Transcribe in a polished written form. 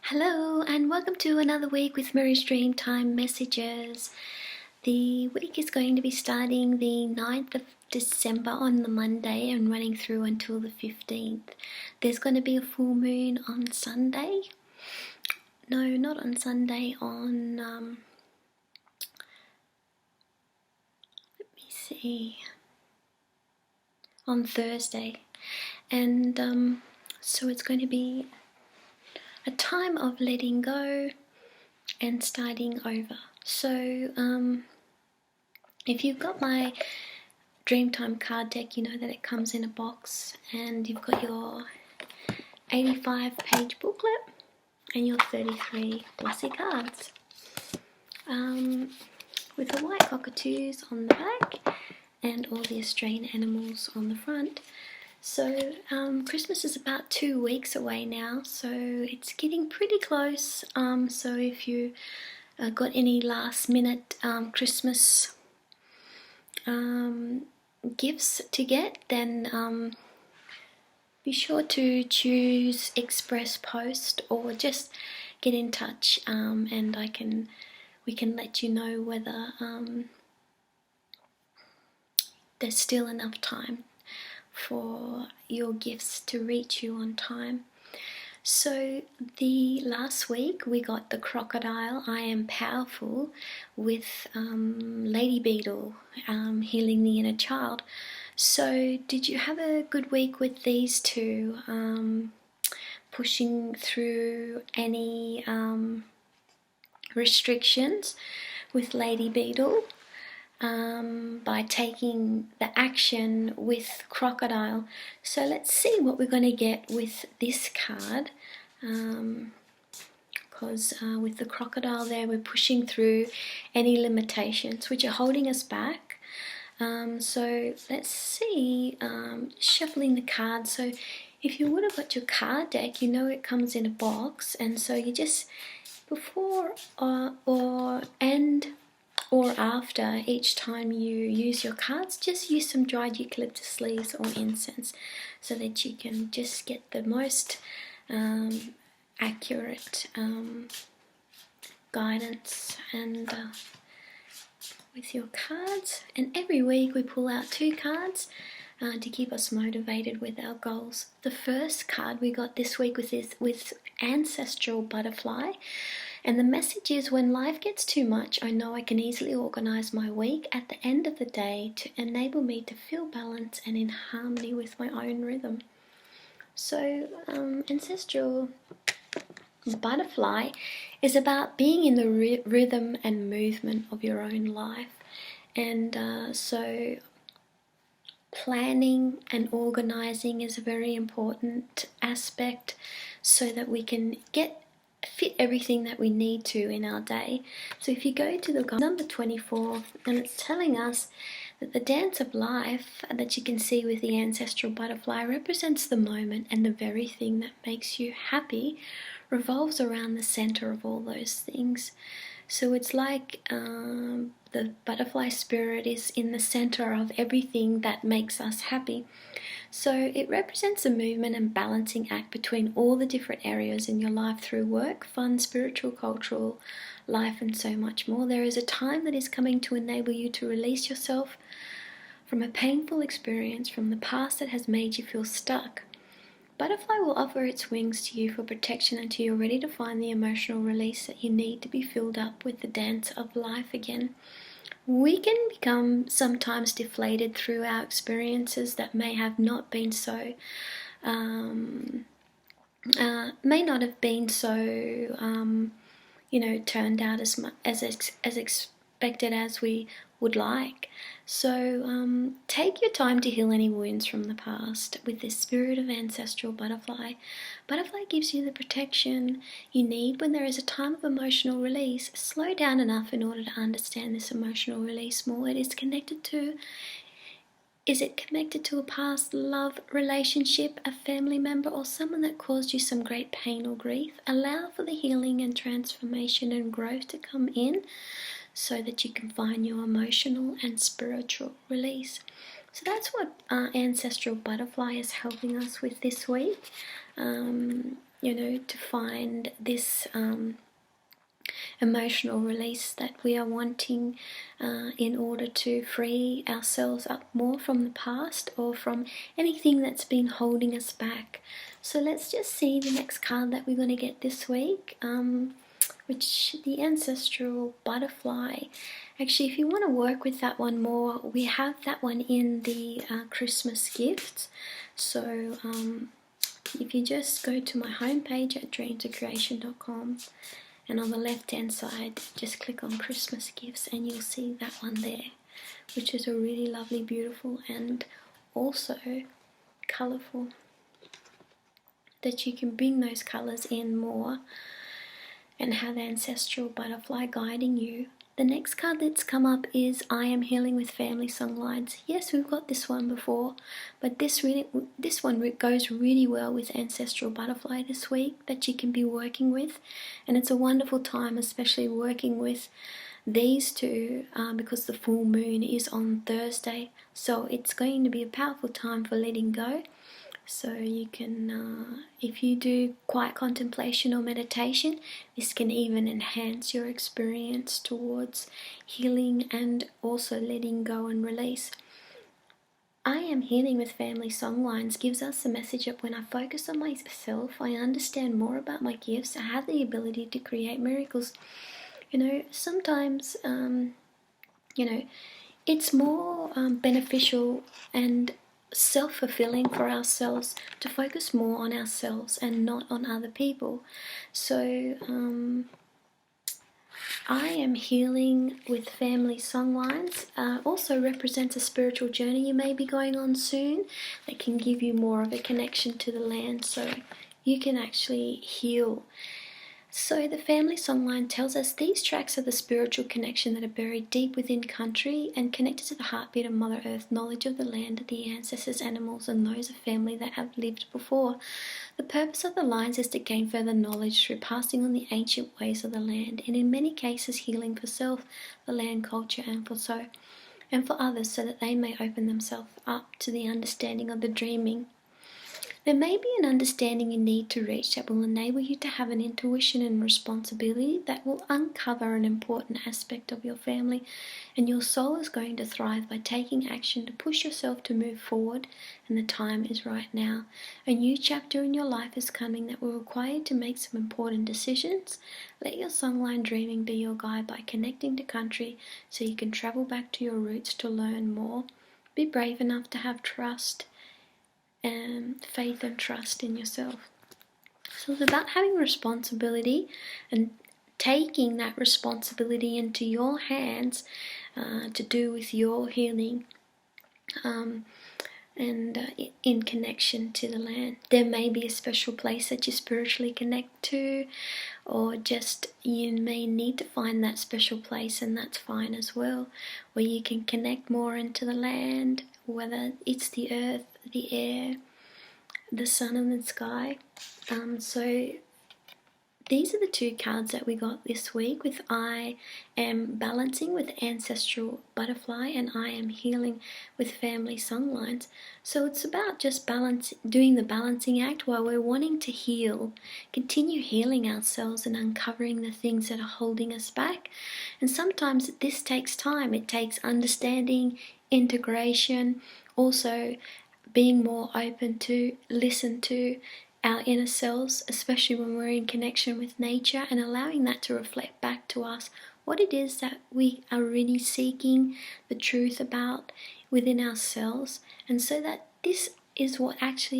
Hello and welcome to another week with Mirree's Dreamtime Messages. The week is going to be starting the 9th of December on the Monday and running through until the 15th. There's going to be a full moon on Sunday. No, not on Sunday, on, on Thursday. And so it's going to be a time of letting go and starting over. So if you've got my Dreamtime card deck, you know that it comes in a box and you've got your 85-page booklet and your 33 glossy cards with the white cockatoos on the back and all the Australian animals on the front. So Christmas is about 2 weeks away now, so it's getting pretty close. So if you got any last minute Christmas gifts to get, then be sure to choose Express Post or just get in touch, and we can let you know whether there's still enough time for your gifts to reach you on time. So the last week we got the crocodile, I Am Powerful, with Lady Beetle, healing the inner child. So did you have a good week with these two, pushing through any restrictions with Lady Beetle? By taking the action with crocodile. So let's see what we're going to get with this card, because with the crocodile there we're pushing through any limitations which are holding us back. So let's see, shuffling the cards. So if you would have got your card deck, you know it comes in a box, and so you just before or after each time you use your cards, just use some dried eucalyptus leaves or incense so that you can just get the most accurate guidance and with your cards. And every week we pull out 2 cards to keep us motivated with our goals. The first card we got this week with Ancestral Butterfly. And the message is, when life gets too much, I know I can easily organise my week at the end of the day to enable me to feel balanced and in harmony with my own rhythm. So Ancestral Butterfly is about being in the rhythm and movement of your own life. And so planning and organising is a very important aspect so that we can fit everything that we need to in our day. So if you go to the number 24, and it's telling us that the dance of life that you can see with the ancestral butterfly represents the moment, and the very thing that makes you happy revolves around the center of all those things. So it's like the butterfly spirit is in the center of everything that makes us happy. So it represents a movement and balancing act between all the different areas in your life through work, fun, spiritual, cultural life, and so much more. There is a time that is coming to enable you to release yourself from a painful experience from the past that has made you feel stuck. Butterfly will offer its wings to you for protection until you're ready to find the emotional release that you need to be filled up with the dance of life again. We can become sometimes deflated through our experiences that may have not been so, turned out as expected as we would like. So take your time to heal any wounds from the past with this spirit of ancestral butterfly. Butterfly gives you the protection you need when there is a time of emotional release. Slow down enough in order to understand this emotional release more. Is it connected to a past love relationship, a family member, or someone that caused you some great pain or grief? Allow for the healing and transformation and growth to come in so that you can find your emotional and spiritual release. So that's what Ancestral Butterfly is helping us with this week. to find this emotional release that we are wanting in order to free ourselves up more from the past or from anything that's been holding us back. So let's just see the next card that we're going to get this week, which the Ancestral Butterfly. Actually, if you want to work with that one more, we have that one in the Christmas gifts. So if you just go to my homepage at dreamtocreation.com, and on the left hand side just click on Christmas gifts, and you'll see that one there, which is a really lovely, beautiful, and also colourful, that you can bring those colours in more and have the Ancestral Butterfly guiding you. The next card that's come up is I Am Healing with Family Songlines. Yes, we've got this one before, but this one goes really well with Ancestral Butterfly this week, that you can be working with. And it's a wonderful time, especially working with these two, because the full moon is on Thursday. So it's going to be a powerful time for letting go. So you can, if you do quiet contemplation or meditation, this can even enhance your experience towards healing and also letting go and release. I Am Healing with Family Songlines gives us the message that when I focus on myself, I understand more about my gifts, I have the ability to create miracles. Sometimes, it's more beneficial and self-fulfilling for ourselves to focus more on ourselves and not on other people. So I Am Healing with Family Songlines also represents a spiritual journey you may be going on soon that can give you more of a connection to the land, so you can actually heal. So the Family Songline tells us these tracks are the spiritual connection that are buried deep within country and connected to the heartbeat of Mother Earth, knowledge of the land, the ancestors, animals, and those of family that have lived before. The purpose of the lines is to gain further knowledge through passing on the ancient ways of the land, and in many cases healing for self, the land, culture, and for others, so that they may open themselves up to the understanding of the dreaming. There may be an understanding you need to reach that will enable you to have an intuition and responsibility that will uncover an important aspect of your family, and your soul is going to thrive by taking action to push yourself to move forward, and the time is right now. A new chapter in your life is coming that will require you to make some important decisions. Let your songline dreaming be your guide by connecting to country so you can travel back to your roots to learn more. Be brave enough to have trust and faith and trust in yourself. So it's about having responsibility and taking that responsibility into your hands to do with your healing and in connection to the land. There may be a special place that you spiritually connect to, or just you may need to find that special place, and that's fine as well, where you can connect more into the land, whether it's the earth, the air, the sun and the sky. So these are the two cards that we got this week, with I Am Balancing with Ancestral Butterfly and I Am Healing with Family Songlines. So it's about just doing the balancing act while we're wanting to heal, continue healing ourselves and uncovering the things that are holding us back. And sometimes this takes time. It takes understanding, integration, also being more open to listen to our inner selves, especially when we're in connection with nature, and allowing that to reflect back to us what it is that we are really seeking the truth about within ourselves, and so that this is what actually